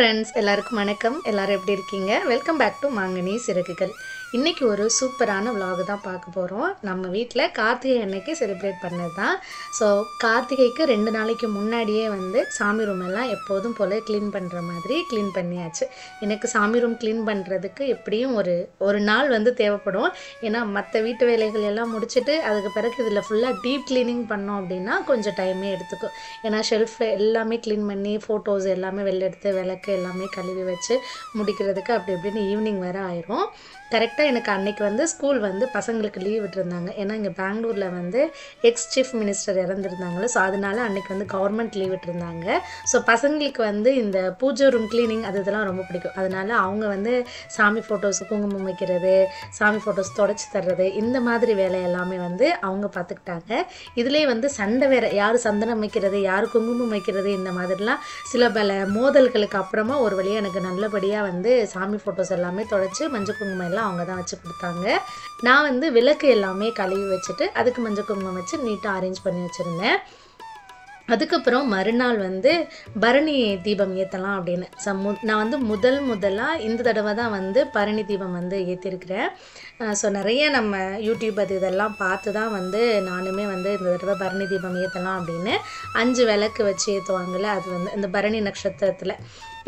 friends, எல்லாருக்கும் வணக்கம். எல்லாரும் எப்படி இருக்கீங்க? வெல்கம் பேக் டு மாங்கனி சிறகுகள். இன்னைக்கு ஒரு சூப்பரான vlog தான் பார்க்க போறோம். நம்ம வீட்ல கார்த்திகை அன்னைக்கு செலிப்ரேட் பண்ணது தான். ஸோ கார்த்திகைக்கு 2 நாளைக்கு முன்னாடியே வந்து சாமி ரூம் எல்லாம் எப்போதும் போல க்ளீன் பண்ற மாதிரி க்ளீன் பண்ணியாச்சு. எனக்கு சாமி ரூம் க்ளீன் பண்றதுக்கு எப்படியும் ஒரு நாள் வந்து தேவைப்படும். ஏன்னா மற்ற வீட்டு வேலைகள் எல்லாம் முடிச்சிட்டு அதுக்கு பிறகு இதில் ஃபுல்லாக டீப் க்ளீனிங் பண்ணோம் அப்படின்னா கொஞ்சம் டைமே எடுத்துக்கும். ஏன்னா ஷெல்ஃப் எல்லாமே க்ளீன் பண்ணி ஃபோட்டோஸ் எல்லாமே வெளில எடுத்து விளக்கு எல்லாமே கழுவி வச்சு முடிக்கிறதுக்கு அப்படி இப்படின்னு ஈவினிங் வேறு ஆயிரும். கரெக்டாக எனக்கு அன்னைக்கு வந்து ஸ்கூல் வந்து பசங்களுக்கு லீவ் விட்டுருந்தாங்க. ஏன்னா இங்கே பெங்களூரில் வந்து எக்ஸ் சீஃப் மினிஸ்டர் இறந்துருந்தாங்களே, ஸோ அதனால அன்னைக்கு வந்து கவர்மெண்ட் லீவ் விட்டுருந்தாங்க. ஸோ பசங்களுக்கு வந்து இந்த பூஜை ரூம் க்ளீனிங் இதெல்லாம் ரொம்ப பிடிக்கும். அதனால அவங்க வந்து சாமி ஃபோட்டோஸ் குங்குமம் வைக்கிறது, சாமி ஃபோட்டோஸ் தொடச்சி தர்றது, இந்த மாதிரி வேலை எல்லாமே வந்து அவங்க பார்த்துக்கிட்டாங்க. இதுலேயே வந்து சண்டை வேறு, யார் சந்தனம் வைக்கிறது, யார் குங்குமம் வைக்கிறது, இந்த மாதிரிலாம் சில பல மோதல்களுக்கு அப்புறமா ஒரு வழியாக எனக்கு நல்லபடியாக வந்து சாமி ஃபோட்டோஸ் எல்லாமே தொடச்சி மஞ்சள் குங்குமம் எல்லாம் அவங்க தான் வச்சு கொடுத்தாங்க. நான் வந்து விளக்கு எல்லாமே கழுவி வச்சுட்டு அதுக்கு மஞ்சள் குங்குமம் வச்சு நீட்டாக அரேஞ்ச் பண்ணி வச்சுருந்தேன். அதுக்கப்புறம் மறுநாள் வந்து பரணி தீபம் ஏற்றலாம் அப்படின்னு நான் வந்து முதலாக இந்த தடவை தான் வந்து பரணி தீபம் வந்து ஏற்றிருக்கிறேன். ஸோ நிறைய நம்ம யூடியூப் இதெல்லாம் பார்த்து தான் வந்து நானுமே வந்து இந்த தடவை பரணி தீபம் ஏற்றலாம் அப்படின்னு 5 விளக்கு வச்சு ஏற்றுவாங்கள்ல, அது வந்து இந்த பரணி நட்சத்திரத்தில்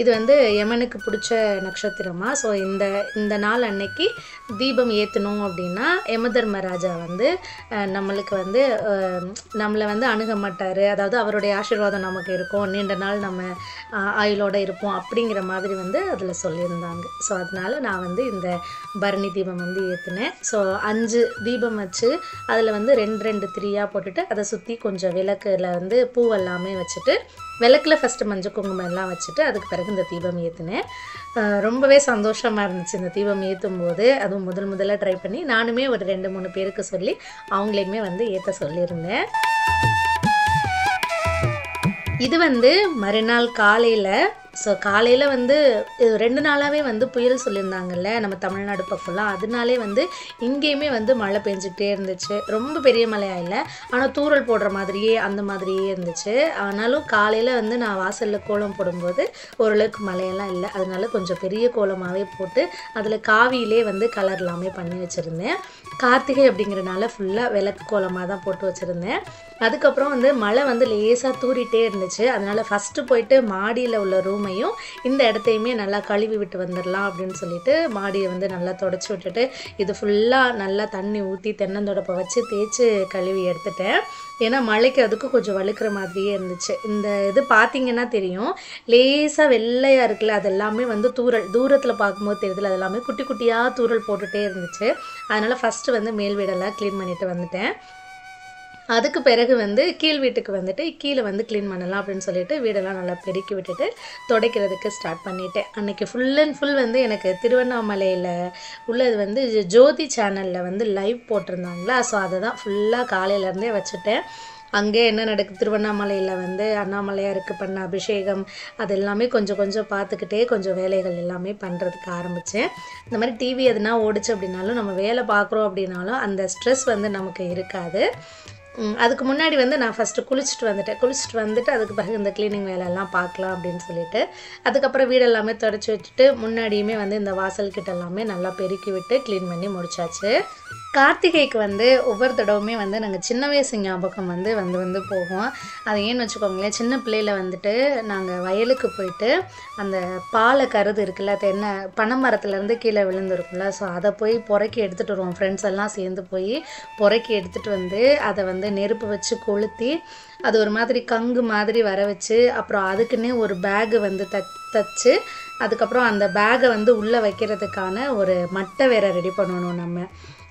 இது வந்து யமனுக்கு பிடிச்ச நட்சத்திரமா. ஸோ இந்த நாள் அன்னைக்கு தீபம் ஏற்றணும் அப்படின்னா யமதர்மராஜா வந்து நம்மளுக்கு வந்து நம்மளை வந்து அணுக மாட்டார், அதாவது அவருடைய ஆசீர்வாதம் நமக்கு இருக்கும், நீண்ட நாள் நம்ம ஆயுளோடு இருப்போம் அப்படிங்கிற மாதிரி வந்து அதில் சொல்லியிருந்தாங்க. ஸோ அதனால் நான் வந்து இந்த பரணி தீபம் வந்து ஏற்றினேன். ஸோ 5 தீபம் வச்சு அதில் வந்து 2 திரியாக போட்டுட்டு அதை சுற்றி கொஞ்சம் விளக்கில் வந்து பூவெல்லாமே வச்சுட்டு விளக்கில் ஃபஸ்ட்டு மஞ்சள் குங்குமம் எல்லாம் வச்சுட்டு அதுக்கு பிறகு இந்த தீபம் ஏற்றினேன். ரொம்பவே சந்தோஷமாக இருந்துச்சு இந்த தீபம் ஏற்றும் போது. அதுவும் முதல்ல ட்ரை பண்ணி நானுமே ஒரு 2-3 பேருக்கு சொல்லி அவங்களையுமே வந்து ஏற்ற சொல்லியிருந்தேன். இது வந்து மறுநாள் காலையில். ஸோ காலையில் வந்து 2 நாளாகவே வந்து புயல் சொல்லியிருந்தாங்கல்ல நம்ம தமிழ்நாடு பக்கம்லாம், அதனாலே வந்து இங்கேயுமே வந்து மழை பெஞ்சிக்கிட்டே இருந்துச்சு. ரொம்ப பெரிய மழையாக இல்லை, ஆனால் தூறல் போடுற மாதிரியே அந்த மாதிரியே இருந்துச்சு. ஆனாலும் காலையில் வந்து நான் வாசலில் கோலம் போடும்போது ஓரளவுக்கு மழையெல்லாம் இல்லை, அதனால கொஞ்சம் பெரிய கோலமாகவே போட்டு அதில் காவியிலே வந்து கலர் எல்லாமே பண்ணி வச்சுருந்தேன். கார்த்திகை அப்படிங்கிறனால ஃபுல்லாக விளக்கு கோலமாக தான் போட்டு வச்சுருந்தேன். அதுக்கப்புறம் வந்து மழை வந்து லேசாக தூரிட்டே இருந்துச்சு. அதனால் ஃபஸ்ட்டு போயிட்டு மாடியில் உள்ள ரூமையும் இந்த இடத்தையுமே நல்லா கழுவி விட்டு வந்துடலாம் அப்படின்னு சொல்லிட்டு மாடியை வந்து நல்லா தொடச்சி விட்டுட்டு இது ஃபுல்லாக நல்லா தண்ணி ஊற்றி தென்னந்தொடப்பை வச்சு தேய்ச்சி கழுவி எடுத்துட்டேன். ஏன்னா மழைக்கு அதுக்கும் கொஞ்சம் வழுக்கிற மாதிரியே இருந்துச்சு. இந்த இது பார்த்திங்கன்னா தெரியும், லேசாக வெள்ளையாக இருக்குல்ல, அது எல்லாமே வந்து தூரத்தில் பார்க்கும்போது தெரியுதுல, அது எல்லாமே குட்டி குட்டியாக தூறல் போட்டுகிட்டே இருந்துச்சு. அதனால் ஃபஸ்ட்டு வந்து மேல் வீடெல்லாம் க்ளீன் பண்ணிவிட்டு வந்துட்டேன். அதுக்கு பிறகு வந்து கீழ் வீட்டுக்கு வந்துட்டு கீழே வந்து க்ளீன் பண்ணலாம் அப்படின்னு சொல்லிட்டு வீடெல்லாம் நல்லா பெருக்கி விட்டுட்டு துடைக்கிறதுக்கு ஸ்டார்ட் பண்ணிட்டேன். அன்றைக்கி ஃபுல் அண்ட் ஃபுல் வந்து எனக்கு திருவண்ணாமலையில் உள்ளது வந்து ஜோதி சேனலில் வந்து லைவ் போட்டிருந்தாங்களா, ஸோ அதை தான் ஃபுல்லாக காலையிலேருந்தே வச்சுட்டேன். அங்கே என்ன நடக்குது, திருவண்ணாமலையில் வந்து அண்ணாமலையாருக்கு பண்ண அபிஷேகம் அது எல்லாமே கொஞ்சம் பார்த்துக்கிட்டே கொஞ்சம் வேலைகள் எல்லாமே பண்ணுறதுக்கு ஆரம்பித்தேன். இந்த மாதிரி டிவி எதுனா ஓடிச்சு அப்படின்னாலும் நம்ம வேலை பார்க்குறோம் அப்படின்னாலும் அந்த ஸ்ட்ரெஸ் வந்து நமக்கு இருக்காது. அதுக்கு முன்னாடி வந்து நான் ஃபஸ்ட்டு குளிச்சுட்டு வந்துட்டு அதுக்கு பிறகு இந்த க்ளீனிங் வேலையெல்லாம் பார்க்கலாம் அப்படின்னு சொல்லிட்டு அதுக்கப்புறம் வீடெல்லாமே தொடச்சி வச்சுட்டு முன்னாடியுமே வந்து இந்த வாசல்கிட்ட எல்லாமே நல்லா பெருக்கி விட்டு க்ளீன் பண்ணி முடிச்சாச்சு. கார்த்திகைக்கு வந்து ஒவ்வொரு தடவுமே வந்து நாங்கள் சின்ன வயசு ஞாபகம் வந்து போகும். அது ஏன்னு வச்சுக்கோங்களேன், சின்ன பிள்ளையில் வந்துட்டு நாங்கள் வயலுக்கு போயிட்டு அந்த பாலை கருது இருக்குல்ல, பனை மரத்துலேருந்து கீழே விழுந்துருக்குல்ல, ஸோ அதை போய் புறக்கி எடுத்துகிட்டு வருவோம். ஃப்ரெண்ட்ஸ் எல்லாம் சேர்ந்து போய் புறக்கி எடுத்துகிட்டு வந்து அதை வந்து நெருப்பு வச்சு கொளுத்தி அது ஒரு மாதிரி கங்கு மாதிரி வர வச்சு அப்புறம் அதுக்குன்னே ஒரு பேகு வந்து தச்சு அதுக்கப்புறம் அந்த பேகை வந்து உள்ளே வைக்கிறதுக்கான ஒரு மட்டை வேறு ரெடி பண்ணணும். நம்ம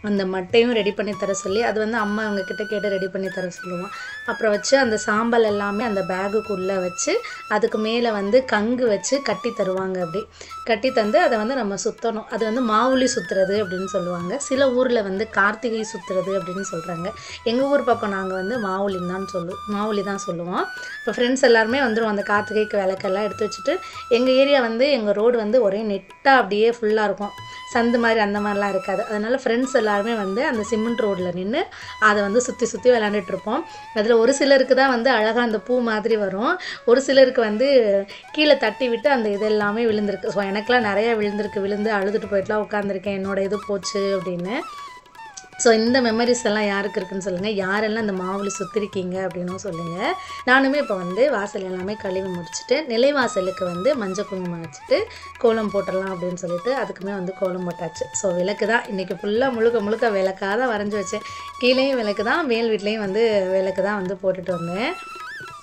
அந்த மட்டையும் ரெடி பண்ணி தர சொல்லி அது வந்து அம்மா அவங்கக்கிட்ட கேட்டு ரெடி பண்ணி தர சொல்லுவோம். அப்புறம் வச்சு அந்த சாம்பல் எல்லாமே அந்த பேகுக்குள்ளே வச்சு அதுக்கு மேலே வந்து கங்கு வச்சு கட்டி தருவாங்க. அப்படி கட்டி தந்து அதை வந்து நம்ம சுற்றணும். அது வந்து மாவுளி சுற்றுறது அப்படின்னு சொல்லுவாங்க. சில ஊரில் வந்து கார்த்திகை சுற்றுறது அப்படின்னு சொல்கிறாங்க. எங்கள் ஊர் பக்கம் நாங்கள் வந்து மாவுளி தான் சொல்லுவோம். இப்போ ஃப்ரெண்ட்ஸ் எல்லாருமே வந்துடும் அந்த கார்த்திகைக்கு விளக்கெல்லாம் எடுத்து வச்சுட்டு எங்கள் ஏரியா வந்து எங்கள் ரோடு வந்து ஒரே நெட்டாக அப்படியே ஃபுல்லாக இருக்கும். சந்து மாதிரி அந்த மாதிரிலாம் இருக்காது. அதனால் ஃப்ரெண்ட்ஸ் எல்லாருமே வந்து அந்த சிமெண்ட் ரோட்டில் நின்று அதை வந்து சுற்றி சுற்றி விளாண்டுட்ருப்போம். அதில் ஒரு சிலருக்கு தான் வந்து அழகாக அந்த பூ மாதிரி வரும், ஒரு சிலருக்கு வந்து கீழே தட்டி விட்டு அந்த இது எல்லாமே விழுந்திருக்கு. ஸோ எனக்கெலாம் நிறையா விழுந்து அழுதுட்டு போயிட்டுலாம் உட்காந்துருக்கேன், என்னோடய இது போச்சு அப்படின்னு. ஸோ இந்த மெமரிஸ் எல்லாம் யாருக்கு இருக்குன்னு சொல்லுங்கள், யாரெல்லாம் இந்த மாவுளி சுற்றிருக்கீங்க அப்படின்னும் சொல்லுங்கள். நானுமே இப்போ வந்து வாசல் எல்லாமே கழுவி முடிச்சுட்டு நிலைவாசலுக்கு வந்து மஞ்சள் குங்குமம் வச்சுட்டு கோலம் போட்டுடலாம் அப்படின்னு சொல்லிட்டு அதுக்குமே வந்து கோலம் போட்டாச்சு. ஸோ விளக்கு தான் இன்றைக்கி ஃபுல்லாக முழுக்க விளக்காக தான் வரைஞ்சி வச்சேன். கீழேயும் விளக்கு தான், மேல் வீட்லேயும் வந்து விளக்கு தான் வந்து போட்டுட்டு வந்தேன்.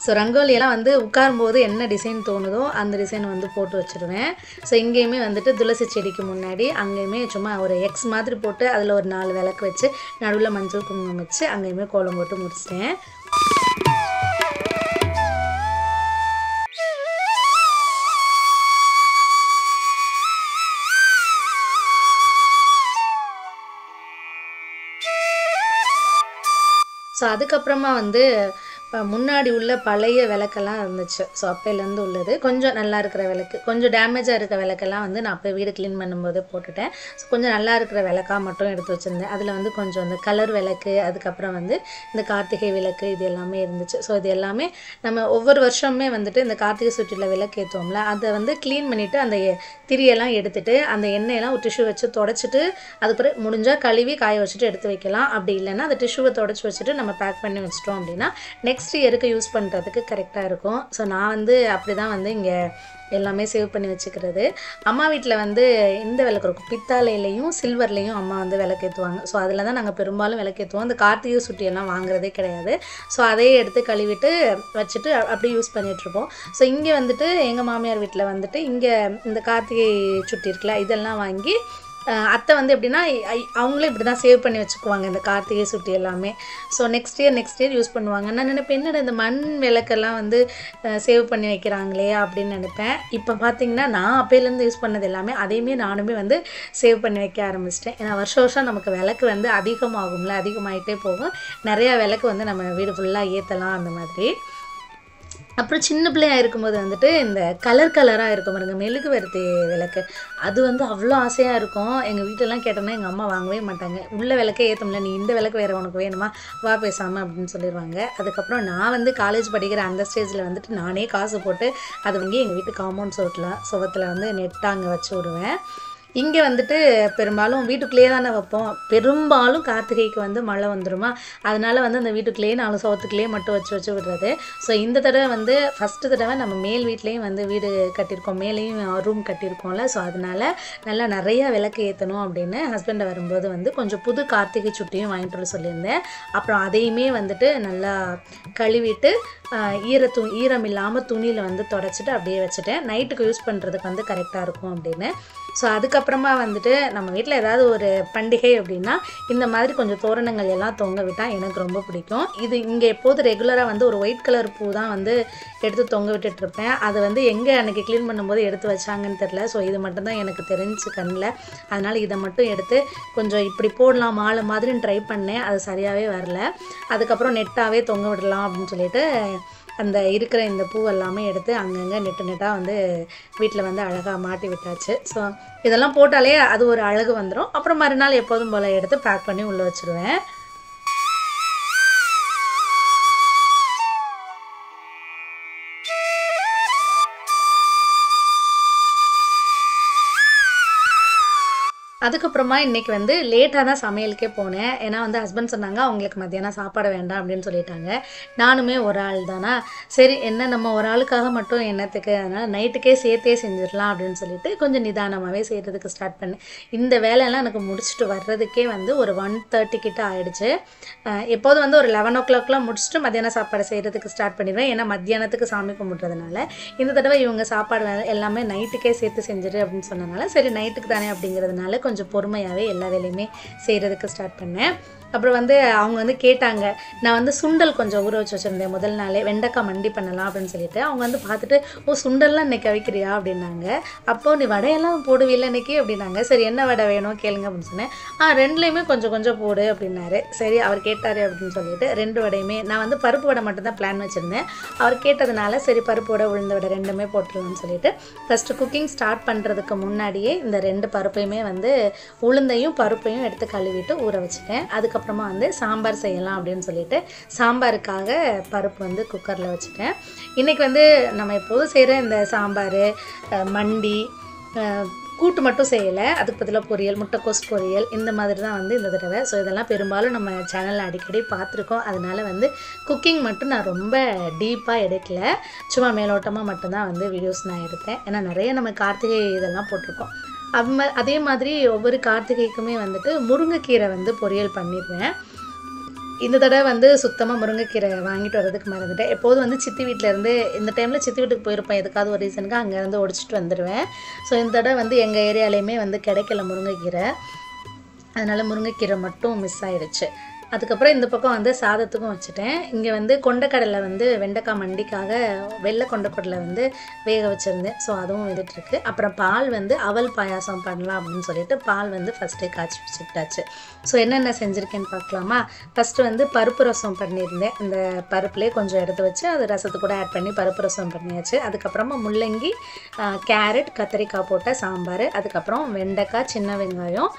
ஸோ ரங்கோலியெல்லாம் வந்து உட்காரும்போது என்ன டிசைன் தோணுதோ அந்த டிசைன் வந்து போட்டு வச்சுருவேன். ஸோ இங்கேயுமே வந்துட்டு துளசி செடிக்கு முன்னாடி அங்கேயுமே சும்மா ஒரு எக்ஸ் மாதிரி போட்டு அதில் ஒரு 4 விளக்கு வச்சு நடுவில் மஞ்சள் குங்குமம் வச்சு அங்கேயுமே கோலம் போட்டு முடிச்சிட்டேன். ஸோ அதுக்கப்புறமா வந்து முன்னாடி உள்ள பழைய விளக்கெல்லாம் இருந்துச்சு. ஸோ அப்போலேருந்து உள்ளது கொஞ்சம் நல்லா இருக்கிற விளக்கு, கொஞ்சம் டேமேஜாக இருக்கிற விளக்கெல்லாம் வந்து நான் அப்போ வீடு க்ளீன் பண்ணும்போது போட்டுட்டேன். ஸோ கொஞ்சம் நல்லா இருக்கிற விளக்காக மட்டும் எடுத்து வச்சுருந்தேன். அதில் வந்து கொஞ்சம் அந்த கலர் விளக்கு, அதுக்கப்புறம் வந்து இந்த கார்த்திகை விளக்கு, இது எல்லாமே இருந்துச்சு. ஸோ இது எல்லாமே நம்ம ஒவ்வொரு வருஷமே வந்துட்டு இந்த கார்த்திகை சுற்றியில் விளக்கு ஏற்றுவோம்ல, அதை வந்து க்ளீன் பண்ணிவிட்டு அந்த திரியெல்லாம் எடுத்துகிட்டு அந்த எண்ணெயெல்லாம் ஒரு டிஷ்யூ வச்சு தொடச்சிட்டு அதுக்கப்புறம் முடிஞ்சால் கழுவி காய வச்சுட்டு எடுத்து வைக்கலாம். அப்படி இல்லைன்னா அந்த டிஷ்யூவை தொடச்சி வச்சுட்டு நம்ம பேக் பண்ணி வச்சிட்டோம் அப்படின்னா நெக்ஸ்ட் இயருக்கு யூஸ் பண்ணுறதுக்கு கரெக்டாக இருக்கும். ஸோ நான் வந்து அப்படி தான் வந்து இங்கே எல்லாமே சேவ் பண்ணி வச்சுக்கிறது. அம்மா வீட்டில் வந்து இந்த விளக்கு இருக்கும், பித்தாலையிலையும் சில்வர்லேயும் அம்மா வந்து விளக்கேற்றுவாங்க. ஸோ அதில் தான் நாங்கள் பெரும்பாலும் விளக்கேற்றுவோம். அந்த கார்த்திகை சுட்டியெல்லாம் வாங்குறதே கிடையாது. ஸோ அதையே எடுத்து கழுவிட்டு வச்சுட்டு அப்படியே யூஸ் பண்ணிகிட்ருப்போம். ஸோ இங்கே வந்துட்டு எங்கள் மாமியார் வீட்டில் வந்துட்டு இங்கே இந்த கார்த்திகை சுட்டி இருக்குல்ல, இதெல்லாம் வாங்கி அத்தை வந்து எப்படின்னா அவங்களே இப்படி தான் சேவ் பண்ணி வச்சுக்குவாங்க இந்த கார்த்திகை சுட்டி எல்லாமே. ஸோ நெக்ஸ்ட் இயர் யூஸ் பண்ணுவாங்க. நான் நினைப்பேன் என்னடா இந்த மண் விளக்கெல்லாம் வந்து சேவ் பண்ணி வைக்கிறாங்களே அப்படின்னு நினைப்பேன். இப்போ பார்த்தீங்கன்னா நான் அப்போலேருந்து யூஸ் பண்ணது எல்லாமே அதையுமே நானுமே வந்து சேவ் பண்ணி வைக்க ஆரம்பிச்சிட்டேன். ஏன்னா வருஷம் நமக்கு விளக்கு வந்து அதிகமாகும்ல, அதிகமாகிட்டே போகும். நிறையா விளக்கு வந்து நம்ம வீடு ஃபுல்லாக ஏற்றலாம் அந்த மாதிரி. அப்புறம் சின்ன பிள்ளையாக இருக்கும்போது வந்துட்டு இந்த கலராக இருக்கும் பாருங்க மெழுகுவர்த்தி விளக்கு, அது வந்து அவ்வளோ ஆசையாக இருக்கும். எங்கள் வீட்டிலலாம் கேட்டோம்னா எங்கள் அம்மா வாங்கவே மாட்டாங்க. உள்ள விளக்கே ஏற்றமில்ல, நீ இந்த விளக்கு வேறு உனக்கு வேணுமா, வா பேசாமல் அப்படின்னு சொல்லிடுவாங்க. அதுக்கப்புறம் நான் வந்து காலேஜ் படிக்கிற அந்த ஸ்டேஜில் வந்துட்டு நானே காசு போட்டு அது வந்து எங்கள் வீட்டு காம்பவுண்ட் சுவத்தில் வந்து நெட்டாக அங்கே வச்சு விடுவேன். இங்கே வந்துட்டு பெரும்பாலும் வீட்டுக்குள்ளேயே தானே வைப்போம். பெரும்பாலும் கார்த்திகைக்கு வந்து மழை வந்துடுமா, அதனால் வந்து அந்த வீட்டுக்குள்ளேயே 4 சவத்துக்குள்ளேயே மட்டும் வச்சு விடுறது. ஸோ இந்த தடவை வந்து ஃபஸ்ட்டு தடவை நம்ம மேல் வீட்லேயும் வந்து வீடு கட்டியிருக்கோம், மேலேயும் ரூம் கட்டியிருக்கோம்ல. ஸோ அதனால் நல்லா நிறையா விளக்கு ஏற்றணும் அப்படின்னு ஹஸ்பண்டை வரும்போது வந்து கொஞ்சம் புது கார்த்திகை சுட்டியும் வாங்கிட்டு வர சொல்லியிருந்தேன். அப்புறம் அதையுமே வந்துட்டு நல்லா கழுவிட்டு ஈரம் இல்லாமல் துணியில் வந்து தொடச்சிட்டு அப்படியே வச்சுட்டேன். நைட்டுக்கு யூஸ் பண்ணுறதுக்கு வந்து கரெக்டாக இருக்கும் அப்படின்னு. ஸோ அதுக்கப்புறமா வந்துட்டு நம்ம வீட்டில் ஏதாவது ஒரு பண்டிகை அப்படின்னா இந்த மாதிரி கொஞ்சம் தோரணங்கள் எல்லாம் தொங்க விட்டால் எனக்கு ரொம்ப பிடிக்கும். இது இங்கே எப்போது ரெகுலராக வந்து ஒரு ஒயிட் கலர் பூ தான் வந்து எடுத்து தொங்க விட்டுட்ருப்பேன். அது வந்து எங்கே அன்றைக்கி க்ளீன் பண்ணும்போது எடுத்து வச்சாங்கன்னு தெரில. ஸோ இது மட்டும்தான் எனக்கு தெரிஞ்சு கண்ணில். அதனால் இதை மட்டும் எடுத்து கொஞ்சம் இப்படி போடலாம் மாலை மாதிரின்னு ட்ரை பண்ணேன், அது சரியாகவே வரல. அதுக்கப்புறம் நெட்டாகவே தொங்க விடலாம் அப்படின்னு சொல்லிட்டு அந்த இருக்கிற இந்த பூ எல்லாமே எடுத்து அங்கங்கே நெட்டாக வந்து வீட்டில் வந்து அழகாக மாட்டி விட்டாச்சு. ஸோ இதெல்லாம் போட்டாலே அது ஒரு அழகு வந்துடும். அப்புறம் மறுநாள் எப்போதும் போல் எடுத்து பேக் பண்ணி உள்ளே வச்சுருவேன். அதுக்கப்புறமா இன்றைக்கி வந்து லேட்டாக தான் சமையலுக்கே போனேன். ஏன்னா வந்து ஹஸ்பண்ட் சொன்னாங்க அவங்களுக்கு மத்தியானம் சாப்பாடு வேண்டாம் அப்படின்னு சொல்லிட்டாங்க. நானுமே ஒரு ஆள் தானா, சரி என்ன நம்ம ஒரு ஆளுக்காக மட்டும் என்னத்துக்கு, அதனால் நைட்டுக்கே சேர்த்தே செஞ்சிடலாம் அப்படின்னு சொல்லிட்டு கொஞ்சம் நிதானமாகவே செய்கிறதுக்கு ஸ்டார்ட் பண்ணேன். இந்த வேலையெல்லாம் எனக்கு முடிச்சுட்டு வர்றதுக்கே வந்து ஒரு 1:30 கிட்ட ஆகிடுச்சு. எப்போதும் வந்து ஒரு 11 o'clockலாம் முடிச்சுட்டு மத்தியானம் சாப்பாடு செய்கிறதுக்கு ஸ்டார்ட் பண்ணிடுவேன். ஏன்னா மத்தியானத்துக்கு சாமி கும்பிட்றதுனால. இந்த தடவை இவங்க சாப்பாடு எல்லாமே நைட்டுக்கே சேர்த்து செஞ்சிடு அப்படின்னு சொன்னதுனால சரி நைட்டுக்கு தானே அப்படிங்கிறதுனால கொஞ்சம் பொறுமையாகவே எல்லா வேலையுமே செய்கிறதுக்கு ஸ்டார்ட் பண்ணேன். அப்புறம் வந்து அவங்க வந்து கேட்டாங்க, நான் வந்து சுண்டல் கொஞ்சம் ஊற வச்சு வச்சுருந்தேன் முதல் நாளே, வெண்டைக்காய் மண்டி பண்ணலாம் அப்படின்னு சொல்லிட்டு. அவங்க வந்து பார்த்துட்டு, ஓ சுண்டல்லாம் இன்னைக்கு அவிக்கிறியா அப்படின்னாங்க. அப்போ நீ வடையெல்லாம் போடுவில்ல இன்னைக்கு அப்படின்னாங்க. சரி என்ன வடை வேணும் கேளுங்க அப்படின்னு சொன்னேன். ரெண்டுலேயுமே கொஞ்சம் கொஞ்சம் போடு அப்படின்னாரு. சரி அவர் கேட்டார் அப்படின்னு சொல்லிட்டு 2 வடையுமே நான் வந்து பருப்பு வடை மட்டும்தான் பிளான் வச்சுருந்தேன். அவர் கேட்டதுனால சரி பருப்பு வடை உளுந்த வடை 2மே போட்டுடலாம்னு சொல்லிட்டு ஃபஸ்ட்டு குக்கிங் ஸ்டார்ட் பண்ணுறதுக்கு முன்னாடியே இந்த 2 பருப்பையுமே வந்து உளுந்தையும் பருப்பையும் எடுத்து கழுவிட்டு ஊற வச்சுட்டேன். அதுக்கப்புறமா வந்து சாம்பார் செய்யலாம் அப்படின்னு சொல்லிட்டு சாம்பாருக்காக பருப்பு வந்து குக்கரில் வச்சுட்டேன். இன்றைக்கி வந்து நம்ம எப்போதும் செய்கிற இந்த சாம்பார் மண்டி கூட்டு மட்டும் செய்யலை, அதுக்கு பதிலாக பொரியல், முட்டைக்கோஸ் பொரியல் இந்த மாதிரி தான் வந்து இந்த தடவை. ஸோ இதெல்லாம் பெரும்பாலும் நம்ம சேனலில் அடிக்கடி பார்த்துருக்கோம். அதனால் வந்து குக்கிங் மட்டும் நான் ரொம்ப டீப்பாக எடுக்கல, சும்மா மேலோட்டமாக மட்டும்தான் வந்து வீடியோஸ் நான் எடுத்தேன். ஏன்னா நிறைய நம்ம கார்த்திகை இதெல்லாம் போட்டிருக்கோம். அதே மாதிரி ஒவ்வொரு கார்த்திகைக்குமே வந்துட்டு முருங்கைக்கீரை வந்து பொரியல் பண்ணிடுவேன். இந்த தடவை வந்து சுத்தமாக முருங்கைக்கீரை வாங்கிட்டு வரதுக்கு மறந்துட்டேன். எப்போதும் வந்து சித்தி வீட்டிலேருந்து இந்த டைமில் சித்தி வீட்டுக்கு போயிருப்பேன், எதுக்காவது ஒரு ரீசனுக்கு அங்கேருந்து ஒடிச்சிட்டு வந்துடுவேன். ஸோ இந்த தடவை வந்து எங்கள் ஏரியாலையுமே வந்து கிடைக்கல முருங்கைக்கீரை, அதனால் முருங்கைக்கீரை மட்டும் மிஸ் ஆகிடுச்சு. அதுக்கப்புறம் இந்த பக்கம் வந்து சாதத்துக்கும் வச்சுட்டேன். இங்கே வந்து கொண்டைக்கடலை வந்து வெண்டைக்காய் மண்டிக்காக வெள்ளை கொண்டைக்கடலை வந்து வேக வச்சுருந்தேன். ஸோ அதுவும் வந்துட்டுருக்கு. அப்புறம் பால் வந்து அவல் பாயாசம் பண்ணலாம் அப்படின்னு சொல்லிட்டு பால் வந்து ஃபஸ்ட்டே காய்ச்சி வச்சுக்கிட்டாச்சு. ஸோ என்னென்ன செஞ்சுருக்கேன்னு பார்க்கலாமா? ஃபஸ்ட்டு வந்து பருப்பு ரசம் பண்ணியிருந்தேன். இந்த பருப்புலேயே கொஞ்சம் எடுத்து வச்சு அது ரசத்து கூட ஆட் பண்ணி பருப்பு ரசம் பண்ணியாச்சு. அதுக்கப்புறமா முள்ளங்கி, கேரட், கத்திரிக்காய் போட்ட சாம்பார், அதுக்கப்புறம் வெண்டைக்காய், சின்ன வெங்காயம்,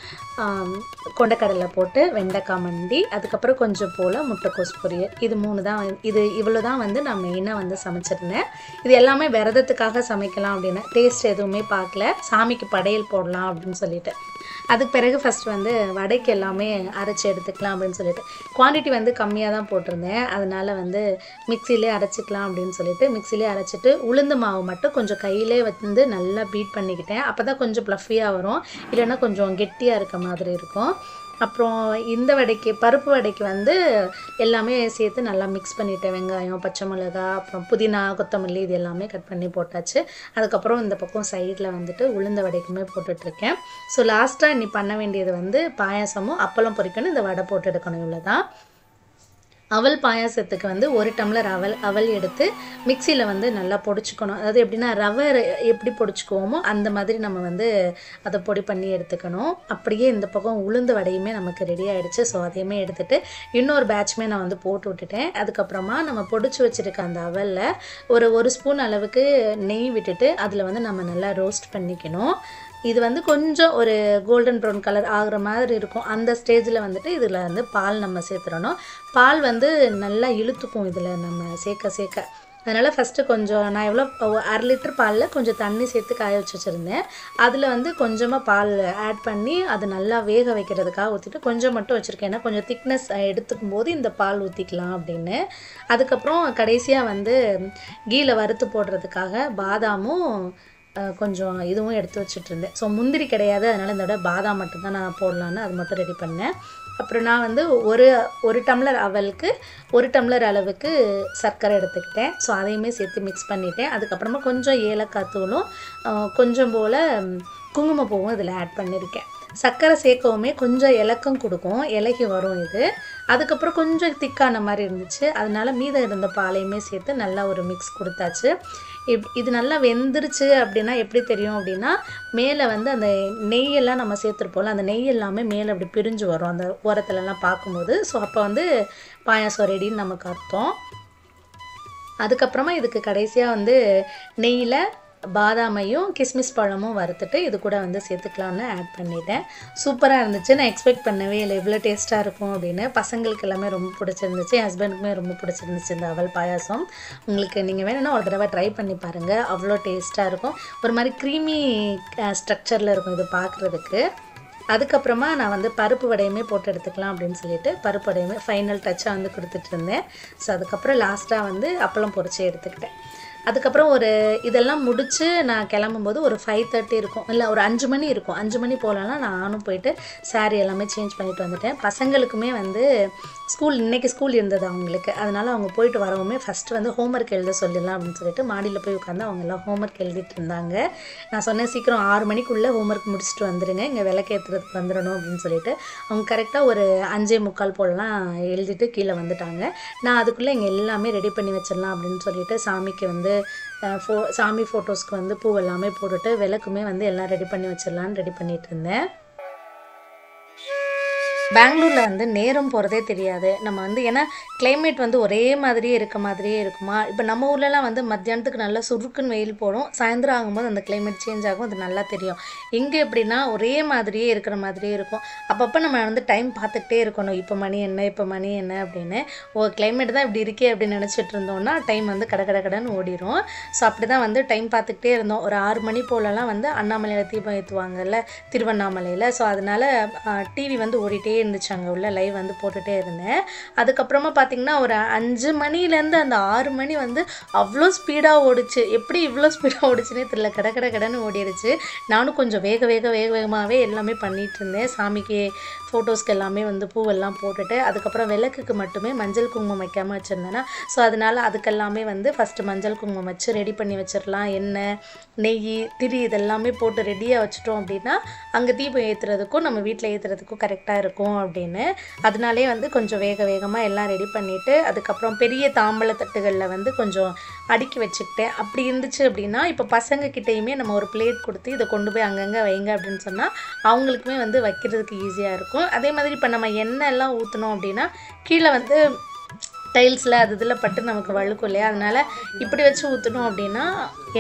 கொண்டைக்கடலை போட்டு வெண்டைக்காய் மண்டி, அதுக்கப்புறம் கொஞ்சம் போல் முட்டைக்கோஸ் பொரியல். இது 3 தான். இவ்வளோ தான் வந்து நான் மெயினாக வந்து சமைச்சிருந்தேன். இது எல்லாமே விரதத்துக்காக சமைக்கலாம் அப்படின்னு டேஸ்ட் எதுவுமே பார்க்கல, சாமிக்கு படையல் போடலாம் அப்படின்னு சொல்லிட்டு. அதுக்கு பிறகு ஃபஸ்ட் வந்து வடைக்கு எல்லாமே அரைச்சி எடுத்துக்கலாம் அப்படின்னு சொல்லிட்டு குவான்டிட்டி வந்து கம்மியாக தான் போட்டிருந்தேன். அதனால் வந்து மிக்சிலே அரைச்சிக்கலாம் அப்படின்னு சொல்லிட்டு மிக்சிலே அரைச்சிட்டு உளுந்து மாவு மட்டும் கொஞ்சம் கையிலே வந்து நல்லா பீட் பண்ணிக்கிட்டேன். அப்போ தான் கொஞ்சம் ப்ளஃபியாக வரும், இல்லைன்னா கொஞ்சம் கெட்டியாக இருக்க மாதிரி இருக்கும். அப்புறம் இந்த வடைக்கு பருப்பு வடைக்கு வந்து எல்லாமே சேர்த்து நல்லா மிக்ஸ் பண்ணிவிட்டேன். வெங்காயம், பச்சை மிளகா, அப்புறம் புதினா, கொத்தமல்லி இது எல்லாமே கட் பண்ணி போட்டாச்சு. அதுக்கப்புறம் இந்த பக்கம் சைடில் வந்துட்டு உளுந்த வடைக்குமே போட்டுட்ருக்கேன். ஸோ லாஸ்ட்டாக இன்னி பண்ண வேண்டியது வந்து பாயாசமும் அப்பளம் பொரிக்கணும், இந்த வடை போட்டு எடுக்கணும். இவ்வளோ தான். அவல் பாயாசத்துக்கு வந்து 1 டம்ளர் அவல் எடுத்து மிக்சியில் வந்து நல்லா பொடிச்சுக்கணும். அதாவது எப்படின்னா ரவை எப்படி பொடிச்சுக்குவோமோ அந்த மாதிரி நம்ம வந்து அதை பொடி பண்ணி எடுத்துக்கணும். அப்படியே இந்த பக்கம் உளுந்து வடையுமே நமக்கு ரெடி ஆகிடுச்சு. ஸோ அதையுமே எடுத்துகிட்டு இன்னொரு பேட்ச்மே நான் வந்து போட்டு விட்டுட்டேன். அதுக்கப்புறமா நம்ம பொடிச்சு வச்சுருக்க அந்த அவலில் ஒரு ஸ்பூன் அளவுக்கு நெய் விட்டுட்டு அதில் வந்து நம்ம நல்லா ரோஸ்ட் பண்ணிக்கணும். இது வந்து கொஞ்சம் ஒரு கோல்டன் ப்ரௌன் கலர் ஆகிற மாதிரி இருக்கும். அந்த ஸ்டேஜில் வந்துட்டு இதில் வந்து பால் நம்ம சேர்த்துடணும். பால் வந்து நல்லா இழுத்துக்கும் இதில் நம்ம சேர்க்க. அதனால் ஃபஸ்ட்டு கொஞ்சம் நான் எவ்வளோ 1/2 லிட்டர் பாலில் கொஞ்சம் தண்ணி சேர்த்து காய வச்சு வச்சுருந்தேன். அதில் வந்து கொஞ்சமாக பால் ஆட் பண்ணி அது நல்லா வேக வைக்கிறதுக்காக ஊற்றிட்டு கொஞ்சம் மட்டும் வச்சுருக்கேன். ஏன்னா கொஞ்சம் திக்னஸ் எடுத்துக்கும் போது இந்த பால் ஊற்றிக்கலாம் அப்படின்னு. அதுக்கப்புறம் கடைசியாக வந்து கீயில் வறுத்து போடுறதுக்காக பாதாமும் கொஞ்சம் இதுவும் எடுத்து வச்சுட்ருந்தேன். ஸோ முந்திரி கிடையாது, அதனால் இந்த விட பாதாம் மட்டும்தான் நான் போடலான்னு அது மட்டும் ரெடி பண்ணேன். அப்புறம் நான் வந்து ஒரு டம்ளர் அவலுக்கு 1 டம்ளர் அளவுக்கு சர்க்கரை எடுத்துக்கிட்டேன். ஸோ அதையுமே சேர்த்து மிக்ஸ் பண்ணிவிட்டேன். அதுக்கப்புறமா கொஞ்சம் ஏலக்காய் தூளும் கொஞ்சம் போல் குங்குமப்பூவும் இதில் ஆட் பண்ணியிருக்கேன். சர்க்கரை சேர்க்கவுமே கொஞ்சம் இலக்கம் கொடுக்கும், இலகி வரும் இது. அதுக்கப்புறம் கொஞ்சம் திக்கான மாதிரி இருந்துச்சு, அதனால் மீதம் இருந்த பாலையுமே சேர்த்து நல்லா ஒரு மிக்ஸ் கொடுத்தாச்சு. இது நல்லா வெந்துருச்சு அப்படின்னா எப்படி தெரியும் அப்படின்னா, மேலே வந்து அந்த நெய்யெல்லாம் நம்ம சேர்த்துருப்போம்ல, அந்த நெய் எல்லாமே மேலே அப்படி பிரிஞ்சு வரும் அந்த ஓரத்துலலாம் பார்க்கும்போது. ஸோ அப்போ வந்து பாயாசம் ரெடின்னு நமக்கு அர்த்தம். அதுக்கப்புறமா இதுக்கு கடைசியாக வந்து நெய்யில் பாதாமையும் கிஸ்மிஸ் பழமும் வறுத்துட்டு இது கூட வந்து சேர்த்துக்கலான்னு ஆட் பண்ணிட்டேன். சூப்பராக இருந்துச்சு. நான் எக்ஸ்பெக்ட் பண்ணவே இல்லை இவ்வளோ டேஸ்ட்டாக இருக்கும் அப்படின்னு. பசங்களுக்கு எல்லாமே ரொம்ப பிடிச்சிருந்துச்சு, என் ஹஸ்பண்டுக்குமே ரொம்ப பிடிச்சிருந்துச்சு இந்த அவல் பாயாசம். உங்களுக்கு நீங்கள் வேணும்னா ஒரு தடவை ட்ரை பண்ணி பாருங்கள், அவ்வளோ டேஸ்ட்டாக இருக்கும். ஒரு மாதிரி க்ரீமி ஸ்ட்ரக்சரில் இருக்கும் இது பார்க்குறதுக்கு. அதுக்கப்புறமா நான் வந்து பருப்பு வடையுமே போட்டு எடுத்துக்கலாம் அப்படின்னு சொல்லிட்டு பருப்பு வடையுமே ஃபைனல் டச்சாக வந்து கொடுத்துட்டு இருந்தேன். ஸோ அதுக்கப்புறம் லாஸ்ட்டாக வந்து அப்பளம் பொரிச்சு எடுத்துக்கிட்டேன். அதுக்கப்புறம் ஒரு இதெல்லாம் முடித்து நான் கிளம்பும்போது ஒரு 5:30 இருக்கும், இல்லை ஒரு 5 மணி இருக்கும். 5 மணி போலலாம் நானும் போயிட்டு சாரீ எல்லாமே சேஞ்ச் பண்ணிட்டு வந்துட்டேன். பசங்களுக்குமே வந்து இன்றைக்கி ஸ்கூல் இருந்தது அவங்களுக்கு. அதனால் அவங்க போயிட்டு வரவுமே ஃபஸ்ட்டு வந்து ஹோம்ஒர்க் எழுத சொல்லிடலாம் அப்படின்னு சொல்லிட்டு மாடியில் போய் உட்காந்து அவங்க எல்லாம் ஹோம்ஒர்க் எழுதிட்டு இருந்தாங்க. நான் சொன்னேன் சீக்கிரம் 6 மணிக்குள்ளே ஹோம்ஒர்க் முடிச்சுட்டு வந்துடுங்க, இங்கே விளக்கேற்றுறதுக்கு வந்துடணும் அப்படின்னு சொல்லிட்டு. அவங்க கரெக்டாக ஒரு 5:45 போலலாம் எழுதிட்டு கீழே வந்துட்டாங்க. நான் அதுக்குள்ளே இங்கே எல்லாமே ரெடி பண்ணி வச்சிடலாம் அப்படின்னு சொல்லிட்டு சாமிக்கு வந்து சாமி ஃபோட்டோஸ்க்கு வந்து பூ எல்லாமே போட்டுட்டு விளக்குமே வந்து எல்லாம் ரெடி பண்ணி வச்சிடலான்னு ரெடி பண்ணிகிட்டு இருந்தேன். பெங்களூரில் வந்து நேரம் போகிறதே தெரியாது. நம்ம வந்து ஏன்னா கிளைமேட் வந்து ஒரே மாதிரியே இருக்குமா. இப்போ நம்ம ஊர்லலாம் வந்து மத்தியானத்துக்கு நல்லா சுருக்குன்னு வெயில் போடும், சாயந்தரம் ஆகும்போது அந்த கிளைமேட் சேஞ்ச் ஆகும், அது நல்லா தெரியும். இங்கே எப்படின்னா ஒரே மாதிரியே இருக்கிற மாதிரியே இருக்கும். அப்பப்போ நம்ம வந்து டைம் பார்த்துக்கிட்டே இருக்கணும், இப்போ மணி என்ன அப்படின்னு. கிளைமேட் தான் இப்படி இருக்கே அப்படின்னு நினச்சிட்டு இருந்தோம்னா டைம் வந்து கடன்னு ஓடிடும். ஸோ அப்படி தான் வந்து டைம் பார்த்துக்கிட்டே இருந்தோம். ஒரு 6 மணி போலலாம் வந்து அண்ணாமலையில் தீபம் ஏற்றுவாங்கல்ல, திருவண்ணாமலையில். ஸோ அதனால் டிவி வந்து ஓடிட்டே இருந்துச்சு, அங்கே உள்ள லைவ் வந்து போட்டுகிட்டே இருந்தேன். அதுக்கப்புறமா பார்த்திங்கன்னா ஒரு 5 மணிலேருந்து அந்த 6 மணி வந்து அவ்வளோ ஸ்பீடாக ஓடிச்சு. எப்படி இவ்வளோ ஸ்பீடாக ஓடிச்சுன்னே தெரியல, கடன்னு ஓடிடுச்சு. நானும் கொஞ்சம் வேகமாகவே எல்லாமே பண்ணிகிட்டு இருந்தேன். சாமிக்கு ஃபோட்டோஸ்க்கு எல்லாமே வந்து பூவெல்லாம் போட்டுட்டு அதுக்கப்புறம் விளக்குக்கு மட்டுமே மஞ்சள் குங்குமம் வைக்காமல் வச்சுருந்தேன்னா, ஸோ அதனால் அதுக்கெல்லாமே வந்து ஃபஸ்ட்டு மஞ்சள் குங்குமம் வச்சு ரெடி பண்ணி வச்சிடலாம். எண்ணெய், நெய், திரி இதெல்லாமே போட்டு ரெடியாக வச்சுட்டோம் அப்படின்னா அங்கே தீபம் ஏற்றுறதுக்கும் நம்ம வீட்டில் ஏற்றுறதுக்கும் கரெக்டாக இருக்கும் அப்படின்னு. அதனாலே வந்து கொஞ்சம் வேகமாக எல்லாம் ரெடி பண்ணிவிட்டு அதுக்கப்புறம் பெரிய தாம்பழ தட்டுகளில் வந்து கொஞ்சம் அடுக்கி வச்சுக்கிட்டேன். அப்படி இருந்துச்சு அப்படின்னா இப்போ பசங்கக்கிட்டேயுமே நம்ம ஒரு பிளேட் கொடுத்து இதை கொண்டு போய் அங்கங்கே வைங்க அப்படின்னு சொன்னால் அவங்களுக்குமே வந்து வைக்கிறதுக்கு ஈஸியாக இருக்கும். அதே மாதிரி இப்போ நம்ம எண்ணெய் எல்லாம் ஊற்றினோம் அப்படின்னா கீழே வந்து டைல்ஸில் இதில் பட்டு நமக்கு வழுக்கும் இல்லையா, அதனால் இப்படி வச்சு ஊற்றணும் அப்படின்னா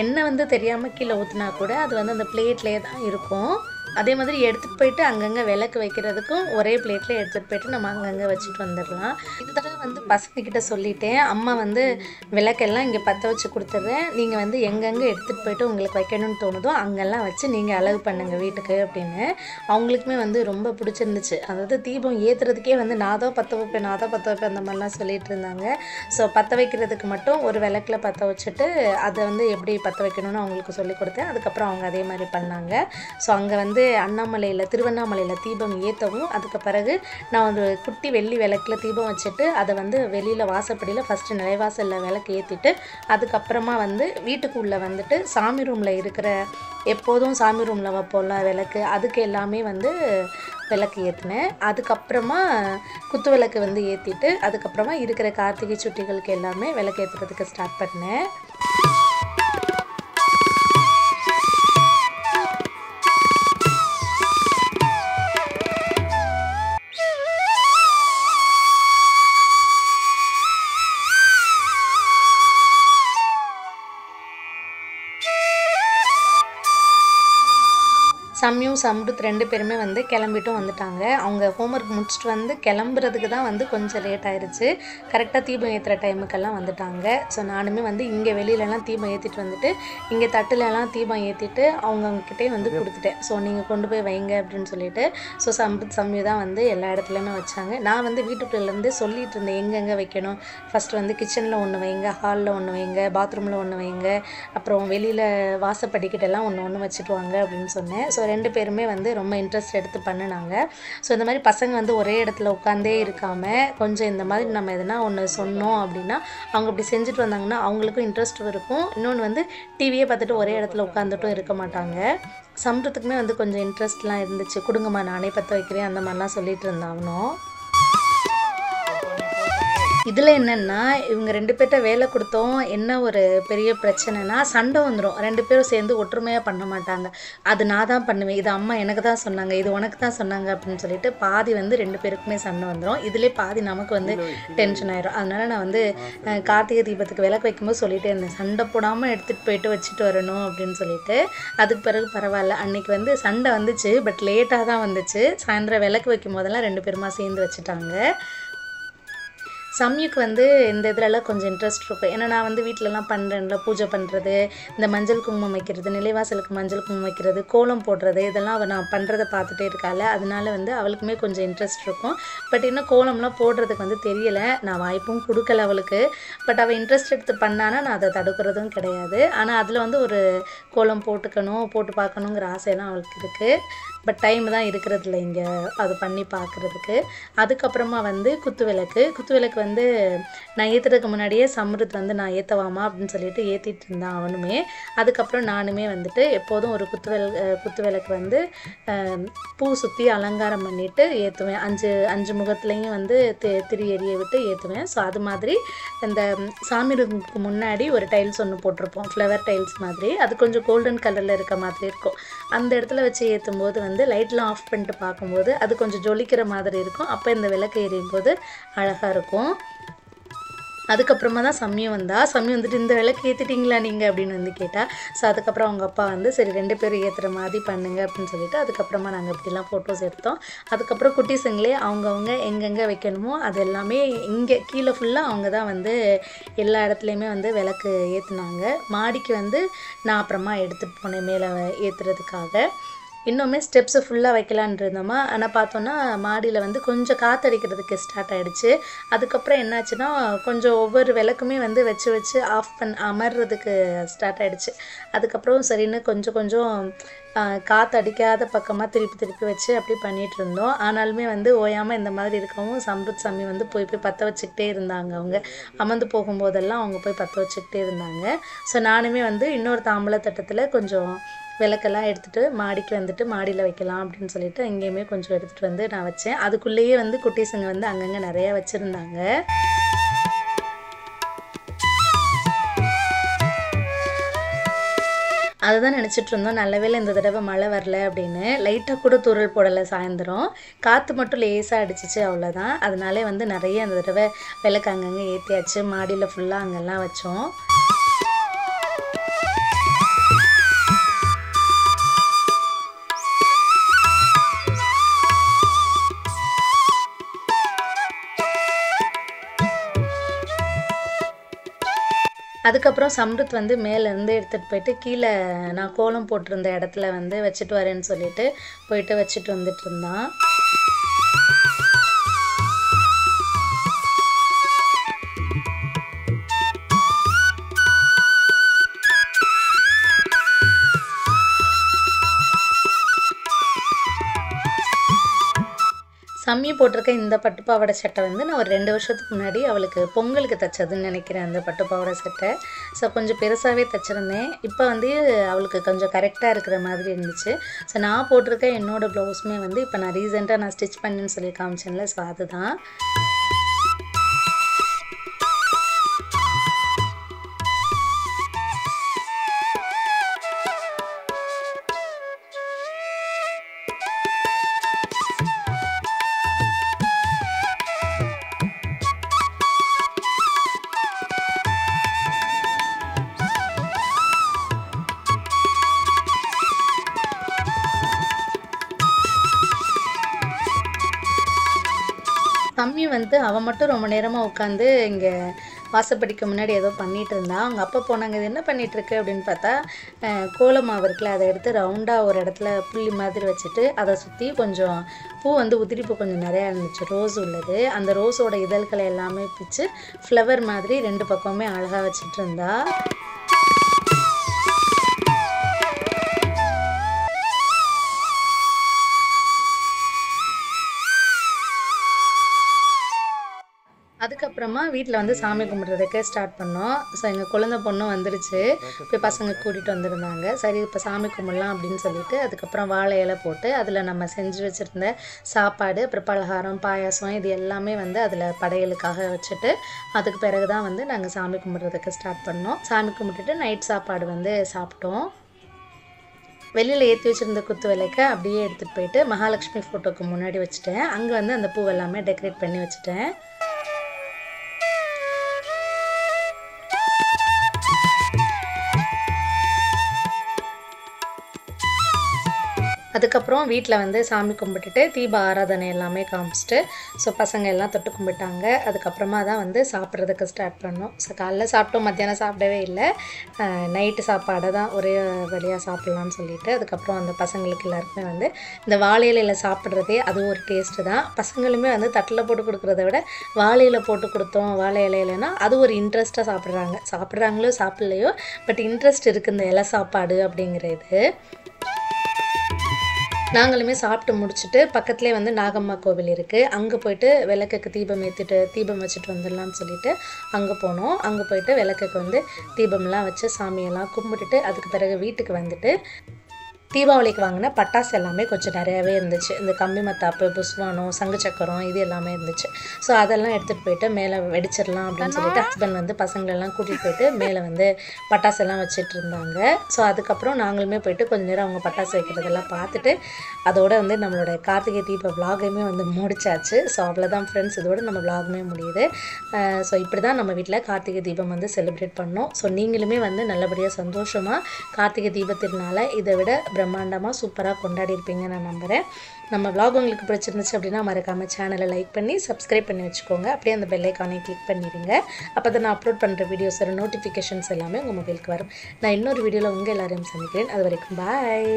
எண்ணெய் வந்து தெரியாமல் கீழே ஊற்றினா கூட அது வந்து அந்த பிளேட்லேயே தான் இருக்கும். அதே மாதிரி எடுத்துகிட்டு போயிட்டு அங்கங்கே விளக்கு வைக்கிறதுக்கும் ஒரே பிளேட்டில் எடுத்துகிட்டு போயிட்டு நம்ம அங்கங்கே வச்சுட்டு வந்துடலாம். இது தடவை வந்து பசங்கக்கிட்ட சொல்லிட்டேன், அம்மா வந்து விளக்கெல்லாம் இங்கே பற்ற வச்சு கொடுத்துட்றேன், நீங்கள் வந்து எங்கெங்கே எடுத்துகிட்டு போயிட்டு உங்களுக்கு வைக்கணும்னு தோணுதோ அங்கெல்லாம் வச்சு நீங்கள் அழகு பண்ணுங்கள் வீட்டுக்கு அப்படின்னு. அவங்களுக்குமே வந்து ரொம்ப பிடிச்சிருந்துச்சு. அதாவது தீபம் ஏற்றுறதுக்கே வந்து நான் தான் பற்ற வைப்பேன் அந்த மாதிரிலாம் சொல்லிட்டு இருந்தாங்க. ஸோ பற்ற வைக்கிறதுக்கு மட்டும் ஒரு விளக்கில் பற்ற வச்சுட்டு அதை வந்து எப்படி பற்ற வைக்கணும்னு அவங்களுக்கு சொல்லி கொடுத்தேன். அதுக்கப்புறம் அவங்க அதே மாதிரி பண்ணாங்க. ஸோ அங்கே வந்து திருவண்ணாமலையில் தீபம் ஏற்றவும் அதுக்கு பிறகு நான் ஒரு குட்டி வெள்ளி விளக்கில் தீபம் வச்சுட்டு அதை வந்து வெளியில் வாசப்படியில் ஃபஸ்ட்டு நிலைவாசலில் விளக்கு ஏற்றிட்டு அதுக்கப்புறமா வந்து வீட்டுக்குள்ளே வந்துட்டு சாமி ரூமில் இருக்கிற எப்போதும் சாமி ரூமில் வைப்போம்ல விளக்கு, அதுக்கு எல்லாமே வந்து விளக்கு ஏற்றினேன். அதுக்கப்புறமா குத்து விளக்கு வந்து ஏற்றிட்டு அதுக்கப்புறமா இருக்கிற கார்த்திகை சுட்டிகளுக்கு எல்லாமே விளக்கு ஏற்றுறதுக்கு ஸ்டார்ட் பண்ணேன். சம்யும் சம்ருத் 2 பேருமே வந்து கிளம்பிட்டும் வந்துட்டாங்க. அவங்க ஹோம்ஒர்க் முடிச்சுட்டு வந்து கிளம்புறதுக்கு தான் வந்து கொஞ்சம் லேட் ஆயிடுச்சு. கரெக்டாக தீபம் ஏற்றுற டைமுக்கெல்லாம் வந்துட்டாங்க. ஸோ நானுமே வந்து இங்கே வெளியிலலாம் தீபம் ஏற்றிட்டு வந்துட்டு இங்கே தட்டுலலாம் தீபம் ஏற்றிட்டு அவங்கக்கிட்டே வந்து கொடுத்துட்டேன். ஸோ நீங்கள் கொண்டு போய் வைங்க அப்படின்னு சொல்லிட்டு. ஸோ சம்ருத் சம்யு தான் வந்து எல்லா இடத்துலையுமே வச்சாங்க. நான் வந்து வீட்டுக்குள்ளேருந்து சொல்லிட்டு இருந்தேன் எங்கெங்கே வைக்கணும். ஃபஸ்ட்டு வந்து கிச்சனில் ஒன்று வைங்க, ஹாலில் ஒன்று வைங்க, பாத்ரூமில் ஒன்று வைங்க, அப்புறம் வெளியில் வாசப்படிக்கிட்டெல்லாம் ஒன்று வச்சுட்டு வாங்க அப்படின்னு சொன்னேன். ஸோ 2 பேருமே வந்து ரொம்ப இன்ட்ரெஸ்ட் எடுத்து பண்ணினாங்க. ஸோ இந்த மாதிரி பசங்க வந்து ஒரே இடத்துல உட்காந்தே இருக்காமல் கொஞ்சம் இந்த மாதிரி நம்ம எதுனா ஒன்று சொன்னோம் அப்படின்னா அவங்க அப்படி செஞ்சுட்டு வந்தாங்கன்னா அவங்களுக்கும் இன்ட்ரெஸ்ட் இருக்கும். இன்னொன்று வந்து டிவியே பார்த்துட்டு ஒரே இடத்துல உட்காந்துட்டும் இருக்க மாட்டாங்க. சம்ருத்துக்குமே வந்து கொஞ்சம் இன்ட்ரெஸ்ட்லாம் இருந்துச்சு. கொடுங்கம்மா நானே பற்ற வைக்கிறேன் அந்த மாதிரிலாம் சொல்லிட்டு இருந்தாங்கனோ. இதில் என்னென்னா இவங்க 2 பேர்கிட்ட வேலை கொடுத்தோம். என்ன ஒரு பெரிய பிரச்சனைனா சண்டை வந்துடும். 2 பேரும் சேர்ந்து ஒற்றுமையாக பண்ண மாட்டாங்க. அது நான் தான் பண்ணுவேன், இது அம்மா எனக்கு தான் சொன்னாங்க, இது உனக்கு தான் சொன்னாங்க அப்படின்னு சொல்லிட்டு பாதி வந்து 2 பேருக்குமே சண்டை வந்துடும். இதிலே பாதி நமக்கு வந்து டென்ஷன் ஆயிடும். அதனால் நான் வந்து கார்த்திகை தீபத்துக்கு விளக்கு வைக்கும்போது சொல்லிகிட்டே இருந்தேன், சண்டை போடாமல் எடுத்துகிட்டு போயிட்டு வச்சுட்டு வரணும் அப்படின்னு சொல்லிட்டு. அதுக்கு பிறகு பரவாயில்ல, அன்றைக்கி வந்து சண்டை வந்துச்சு, பட் லேட்டாக தான் வந்துச்சு. சாயந்தரம் விளக்கு வைக்கும் போதெல்லாம் 2 பேருமா சேர்ந்து வச்சுட்டாங்க. சமயக்கு வந்து இந்த இதுலலாம் கொஞ்சம் இன்ட்ரெஸ்ட் இருக்கும். ஏன்னா நான் வந்து வீட்டிலலாம் பண்ணுறேன்ல, பூஜை பண்ணுறது, இந்த மஞ்சள் குங்குமம் வைக்கிறது, நிலைவாசலுக்கு மஞ்சள் குங்குமம் வைக்கிறது, கோலம் போடுறது, இதெல்லாம் அவள் நான் பண்ணுறதை பார்த்துட்டே இருக்காள். அதனால வந்து அவளுக்குமே கொஞ்சம் இன்ட்ரெஸ்ட் இருக்கும். பட் இன்னும் கோலம்லாம் போடுறதுக்கு வந்து தெரியலை, நான் வாய்ப்பும் கொடுக்கல அவளுக்கு. பட் அவள் இன்ட்ரெஸ்ட் எடுத்து பண்ணானா நான் அதை தடுக்கிறதும் கிடையாது. ஆனால் அதில் வந்து ஒரு கோலம் போட்டுக்கணும், போட்டு பார்க்கணுங்கிற ஆசையெல்லாம் அவளுக்கு இருக்குது. பட் டைம் தான் இருக்கிறதில்ல இங்கே அது பண்ணி பார்க்குறதுக்கு. அதுக்கப்புறமா வந்து குத்து விளக்கு வந்து நான் ஏற்றுறதுக்கு முன்னாடியே சம்ருத் வந்து நான் ஏற்றவாமா அப்படின்னு சொல்லிட்டு ஏற்றிட்டு இருந்தான் அவனுமே. அதுக்கப்புறம் நானுமே வந்துட்டு எப்போதும் ஒரு குத்து விளக்கு வந்து பூ சுற்றி அலங்காரம் பண்ணிவிட்டு ஏற்றுவேன். அஞ்சு முகத்துலேயும் வந்து திரி எரிய விட்டு ஏற்றுவேன். ஸோ அது மாதிரி இந்த சாமி ரூமுக்கு முன்னாடி ஒரு டைல்ஸ் ஒன்று போட்டிருப்போம், ஃப்ளவர் டைல்ஸ் மாதிரி. அது கொஞ்சம் கோல்டன் கலரில் இருக்க மாதிரி இருக்கும். அந்த இடத்துல வச்சு ஏற்றும் போது வந்து லைட்லாம் ஆஃப் பண்ணிட்டு பார்க்கும்போது அது கொஞ்சம் ஜொலிக்கிற மாதிரி இருக்கும். அப்போ இந்த விளக்கு எரியும் போது அழகாக இருக்கும். அதுக்கப்புறமா தான் சம்மி வந்துட்டு இந்த விளக்கு ஏற்றிட்டிங்களா நீங்கள் அப்படின்னு வந்து கேட்டால். ஸோ அதுக்கப்புறம் அவங்க அப்பா வந்து சரி 2 பேரும் ஏற்றுற மாதிரி பண்ணுங்க அப்படின்னு சொல்லிட்டு அதுக்கப்புறமா நாங்கள் இப்படிலாம் ஃபோட்டோஸ் எடுத்தோம். அதுக்கப்புறம் குட்டீஸுங்களே அவங்கவுங்க எங்கெங்கே வைக்கணுமோ அது எல்லாமே இங்கே கீழே ஃபுல்லாக அவங்க தான் வந்து எல்லா இடத்துலையுமே வந்து விளக்கு ஏற்றுனாங்க. மாடிக்கு வந்து நான் அப்புறமா எடுத்துகிட்டு போனேன் மேலே ஏற்றுறதுக்காக. இன்னுமே ஸ்டெப்ஸு ஃபுல்லாக வைக்கலான் இருந்தோமா. ஆனால் பார்த்தோன்னா மாடியில் வந்து கொஞ்சம் காற்றடிக்கிறதுக்கு ஸ்டார்ட் ஆகிடுச்சு. அதுக்கப்புறம் என்னாச்சுன்னா கொஞ்சம் ஒவ்வொரு விளக்குமே வந்து வச்சு அமர்றதுக்கு ஸ்டார்ட் ஆகிடுச்சு. அதுக்கப்புறம் சரின்னு கொஞ்சம் காற்று அடிக்காத பக்கமாக திருப்பி வச்சு அப்படி பண்ணிகிட்டு இருந்தோம். ஆனாலுமே வந்து ஓயாமல் இந்த மாதிரி இருக்கவும் சம்ருத் சாமி வந்து போய் பற்ற வச்சுக்கிட்டே இருந்தாங்க. அவங்க அமர்ந்து போகும்போதெல்லாம் அவங்க போய் பற்ற வச்சுக்கிட்டே இருந்தாங்க. ஸோ நானுமே வந்து இன்னொரு தாம்பூல தட்டத்தில் கொஞ்சம் விளக்கெல்லாம் எடுத்துகிட்டு மாடிக்கு வந்துட்டு மாடியில் வைக்கலாம் அப்படின்னு சொல்லிட்டு எங்கேயுமே கொஞ்சம் எடுத்துகிட்டு வந்து நான் வச்சேன். அதுக்குள்ளேயே வந்து குட்டீஸுங்க வந்து அங்கங்கே நிறையா வச்சுருந்தாங்க. அதுதான் நினச்சிட்டு இருந்தோம், நல்ல வேளை இந்த தடவை மழை வரல அப்படின்னு. லைட்டாக கூட தூறல் போடலை சாயந்தரம், காற்று மட்டும் லேசாக அடிச்சிச்சு அவ்வளோதான். அதனாலே வந்து நிறைய அந்த தடவை விளக்கு அங்கங்கே ஏற்றியாச்சு, மாடியில் ஃபுல்லாக அங்கெல்லாம் வச்சோம். அதுக்கப்புறம் சம்ருத் வந்து மேலேருந்து எடுத்துகிட்டு போயிட்டு கீழே நான் கோலம் போட்டிருந்த இடத்துல வந்து வச்சுட்டு வரேன்னு சொல்லிட்டு போயிட்டு வச்சுட்டு வந்துட்டு இருந்தான். சம்மி போட்டிருக்க இந்த பட்டுப்பாவாடை சட்டை வந்து நான் ஒரு 2 வருஷத்துக்கு முன்னாடி அவளுக்கு பொங்கலுக்கு தைச்சதுன்னு நினைக்கிறேன் அந்த பட்டுப்பாவாடை சட்டை. ஸோ கொஞ்சம் பெருசாகவே தைச்சிருந்தேன். இப்போ வந்து அவளுக்கு கொஞ்சம் கரெக்டாக இருக்கிற மாதிரி இருந்துச்சு. ஸோ நான் போட்டிருக்க என்னோடய ப்ளவுஸுமே வந்து இப்போ நான் ரீசெண்டாக நான் ஸ்டிச் பண்ணுன்னு சொல்லி காமிச்சேன்ல, ஸோ அதுதான். சம்மி வந்து அவன் மட்டும் ரொம்ப நேரமாக உட்காந்து இங்கே வாசப்படிக்கு முன்னாடி ஏதோ பண்ணிகிட்டு இருந்தான். அவங்க அப்பா போனாங்க, இது என்ன பண்ணிகிட்ருக்கு அப்படின்னு பார்த்தா கோலமாவு இருக்குல்ல, அதை எடுத்து ரவுண்டாக ஒரு இடத்துல புள்ளி மாதிரி வச்சுட்டு அதை சுற்றி கொஞ்சம் பூ வந்து உதிரிப்பூ கொஞ்சம் நிறையா இருந்துச்சு, ரோஸ் உள்ளது. அந்த ரோஸோட இதழ்களை எல்லாமே பிச்சு ஃப்ளவர் மாதிரி 2 பக்கமுமே அழகாக வச்சுட்டு இருந்தா. அதுக்கப்புறமா வீட்டில் வந்து சாமி கும்பிட்றதுக்கு ஸ்டார்ட் பண்ணோம். ஸோ எங்கள் குழந்தை பொண்ணும் வந்துருச்சு, போய் பசங்க கூட்டிகிட்டு வந்திருந்தாங்க. சரி இப்போ சாமி கும்பிடலாம் அப்படின்னு சொல்லிட்டு அதுக்கப்புறம் வாழை இலை போட்டு அதில் நம்ம செஞ்சு வச்சுருந்த சாப்பாடு, அப்புறம் பலகாரம், பாயாசம் இது எல்லாமே வந்து அதில் படையலுக்காக வச்சுட்டு அதுக்கு பிறகு தான் வந்து நாங்கள் சாமி கும்பிட்றதுக்கு ஸ்டார்ட் பண்ணோம். சாமி கும்பிட்டுட்டு நைட் சாப்பாடு வந்து சாப்பிட்டோம். வெளியில் ஏற்றி வச்சுருந்த குத்து விளக்கை அப்படியே எடுத்துகிட்டு போயிட்டு மகாலட்சுமி ஃபோட்டோக்கு முன்னாடி வச்சுட்டேன். அங்கே வந்து அந்த பூ எல்லாமே டெக்கரேட் பண்ணி வச்சுட்டேன். அதுக்கப்புறம் வீட்டில் வந்து சாமி கும்பிட்டுட்டு தீப ஆராதனை எல்லாமே காமிச்சிட்டு ஸோ பசங்க எல்லாம் தொட்டு கும்பிட்டாங்க. அதுக்கப்புறமா தான் வந்து சாப்பிட்றதுக்கு ஸ்டார்ட் பண்ணோம். ஸோ காலைல சாப்பிட்டோம், மத்தியானம் சாப்பிடவே இல்லை. நைட்டு சாப்பாடை தான் ஒரே வழியாக சாப்பிட்லான்னு சொல்லிட்டு அதுக்கப்புறம் அந்த பசங்களுக்கு எல்லாருக்குமே வந்து இந்த வாழை இலையில் சாப்பிட்றதே அது ஒரு டேஸ்ட்டு தான். பசங்களுமே வந்து தட்டில் போட்டு கொடுக்குறத விட வாழையில் போட்டு கொடுத்தோம், வாழை இலையிலனா அது ஒரு இன்ட்ரெஸ்ட்டாக சாப்பிட்றாங்களோ சாப்பிட்லையோ, பட் இன்ட்ரெஸ்ட் இருக்குது இந்த இலை சாப்பாடு அப்படிங்கிறது. நாங்களுமே சாப்பிட்டு முடிச்சுட்டு பக்கத்துலேயே வந்து நாகம்மா கோவில் இருக்குது, அங்கே போயிட்டு விளக்குக்கு தீபம் வச்சுட்டு வந்துடலான்னு சொல்லிட்டு அங்கே போனோம். அங்கே போயிட்டு விளக்குக்கு வந்து தீபம்லாம் வச்சு சாமியெல்லாம் கும்பிட்டுட்டு அதுக்கு பிறகு வீட்டுக்கு வந்துட்டு தீபாவளிக்கு வாங்கின பட்டாசு எல்லாமே கொஞ்சம் நிறையாவே இருந்துச்சு. இந்த கம்பி மத்தாப்பு, புஸ்வானம், சங்கு சக்கரம் இது எல்லாமே இருந்துச்சு. ஸோ அதெல்லாம் எடுத்துகிட்டு போயிட்டு மேலே வெடிச்சிடலாம் அப்படின்னு சொல்லிட்டு ஹஸ்பண்ட் வந்து பசங்களெல்லாம் கூட்டிகிட்டு போயிட்டு மேலே வந்து பட்டாசெல்லாம் வச்சுட்டு இருந்தாங்க. ஸோ அதுக்கப்புறம் நாங்களுமே போயிட்டு கொஞ்சம் நேரம் அவங்க பட்டாசு வைக்கிறதெல்லாம் பார்த்துட்டு அதோட வந்து நம்மளோட கார்த்திகை தீப விலாகுமே வந்து முடிச்சாச்சு. ஸோ அவ்வளோதான் ஃப்ரெண்ட்ஸ், இதோட நம்ம விலாகுமே முடியுது. ஸோ இப்படி தான் நம்ம வீட்டில் கார்த்திகை தீபம் வந்து செலிப்ரேட் பண்ணோம். ஸோ நீங்களுமே வந்து நல்லபடியாக சந்தோஷமாக கார்த்திகை தீபத்தினால இதை விட பிரம்மாண்டமாக சூப்பராக கொண்டாடி இருப்பீங்கன்னு நான் நம்புகிறேன். நம்ம vlog உங்களுக்கு பிடிச்சிருந்துச்சு அப்படின்னா மறக்காமல் சேனலை லைக் பண்ணி சப்ஸ்கிரைப் பண்ணி வச்சுக்கோங்க. அப்படியே அந்த பெல் ஐக்கானை கிளிக் பண்ணிடுங்க. அப்போ தான் நான் அப்லோட் பண்ணுற வீடியோஸோட நோட்டிஃபிகேஷன்ஸ் எல்லாமே உங்கள் மொபைலுக்கு வரும். நான் இன்னொரு வீடியோவில் உங்கள் எல்லாரையும் சந்திக்கிறேன். அது வரைக்கும் பாய்.